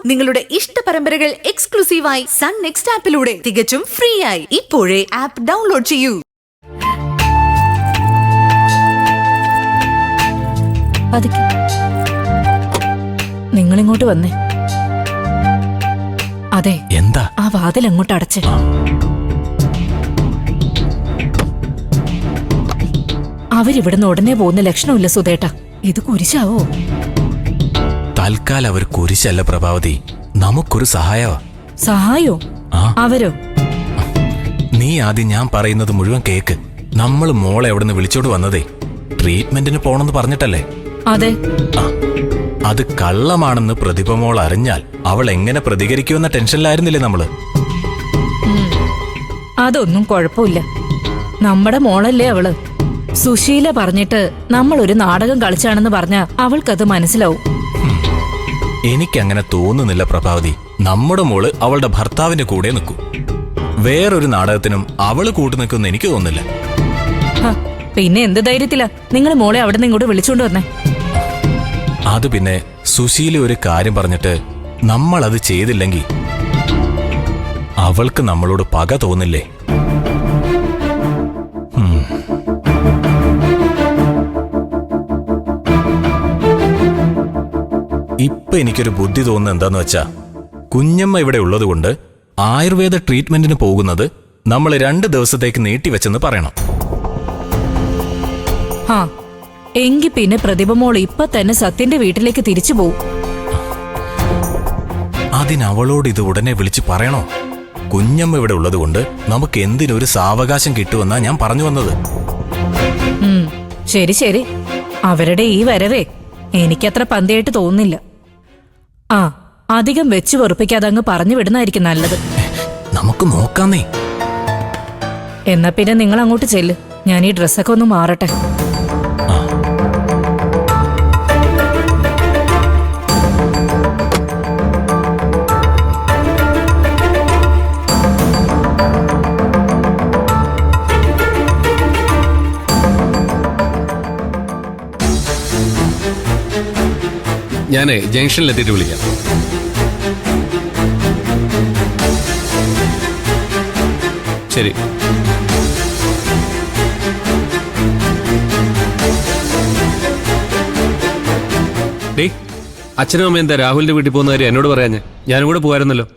നിങ്ങളുടെ ഇഷ്ട പരമ്പരകൾ എക്സ്ക്ലൂസീവായി സൺ നെക്സ്റ്റ് ആപ്പിലൂടെ തികച്ചും ഫ്രീ ആയി ഇപ്പോഴേ ആപ്പ് ഡൗൺലോഡ് ചെയ്യൂ. നിങ്ങളിങ്ങോട്ട് വന്നേ. അതെ, എന്താ ആ വാതിൽ അങ്ങോട്ട് അടച്ചേ. അവരിവിടുന്ന് ഉടനെ പോകുന്ന ലക്ഷണമില്ല സുധേട്ട. ഇത് കുരിശാവോ? തൽക്കാലം അവർ കുരിശല്ല പ്രഭാവതി, നമുക്കൊരു സഹായവാ. സഹായോ? അവരോ? നീ ആദ്യം ഞാൻ പറയുന്നത് മുഴുവൻ കേക്ക്. നമ്മൾ മോളെ എവിടുന്ന് വിളിച്ചോണ്ട് വന്നതേ ട്രീറ്റ്മെന്റിന് പോണെന്ന് പറഞ്ഞിട്ടല്ലേ? അതെ. അത് കള്ളമാണെന്ന് പ്രതിഭ മോൾ അറിഞ്ഞാൽ അവൾ എങ്ങനെ പ്രതികരിക്കുമെന്ന ടെൻഷനിലായിരുന്നില്ലേ നമ്മള്? അതൊന്നും കുഴപ്പമില്ല. നമ്മുടെ മോളല്ലേ അവള്. സുശീല പറഞ്ഞിട്ട് നമ്മൾ ഒരു നാടകം കളിച്ചാണെന്ന് പറഞ്ഞാ അവൾക്കത് മനസ്സിലാവും. എനിക്കങ്ങനെ തോന്നുന്നില്ല പ്രഭാവതി. നമ്മുടെ മോള് അവളുടെ ഭർത്താവിന്റെ കൂടെ നിൽക്കൂ. വേറൊരു നാടകത്തിനും അവള് കൂട്ടുനിൽക്കുമെന്ന് എനിക്ക് തോന്നുന്നില്ല. പിന്നെ എന്ത് ധൈര്യത്തിലാ നിങ്ങൾ മോളെ അവിടെ നിന്ന് ഇങ്ങോട്ട് വിളിച്ചോണ്ട് വന്നേ? അത് പിന്നെ സുശീല ഒരു കാര്യം പറഞ്ഞിട്ട് നമ്മൾ അത് ചെയ്തില്ലെങ്കിൽ അവൾക്ക് നമ്മളോട് പക തോന്നില്ലേ? ഇപ്പൊ എനിക്കൊരു ബുദ്ധി തോന്നുന്നത് എന്താന്ന് വെച്ചാ, കുഞ്ഞമ്മ ഇവിടെ ഉള്ളതുകൊണ്ട് ആയുർവേദ ട്രീറ്റ്മെന്റിന് പോകുന്നത് നമ്മൾ 2 ദിവസത്തേക്ക് നീട്ടിവെച്ചെന്ന് പറയണം. എങ്കി പിന്നെ പ്രതിഭ മോൾ ഇപ്പൊ തന്നെ സത്യന്റെ വീട്ടിലേക്ക് തിരിച്ചു പോവും. അതിനവളോട് ഇത് ഉടനെ വിളിച്ചു പറയണോ? കുഞ്ഞമ്മ ഇവിടെ ഉള്ളതുകൊണ്ട് നമുക്ക് എന്തിനൊരു സാവകാശം കിട്ടുമെന്നാ ഞാൻ പറഞ്ഞു വന്നത്. ശരി ശരി, അവരുടെ ഈ വരവേ എനിക്കത്ര പന്തിയായിട്ട് തോന്നുന്നില്ല. അധികം വെച്ചു വെറുപ്പിക്കാതെ അങ്ങ് പറഞ്ഞു വിടുന്നതായിരിക്കും നല്ലത്. നമുക്ക് നോക്കാന്നേ. എന്നാ പിന്നെ നിങ്ങൾ അങ്ങോട്ട് ചെല്ല്, ഞാൻ ഈ ഡ്രസ്സൊക്കെ ഒന്ന് മാറട്ടെ. ഞാനേ ജംഗ്ഷനിലെത്തിയിട്ട് വിളിക്കാം. ശരി. ഡേ, അച്ഛനും അമ്മ എന്താ രാഹുലിന്റെ വീട്ടിൽ പോകുന്ന കാര്യം എന്നോട് പറയാഞ്ഞേ? ഞാനും കൂടെ പോകായിരുന്നല്ലോ.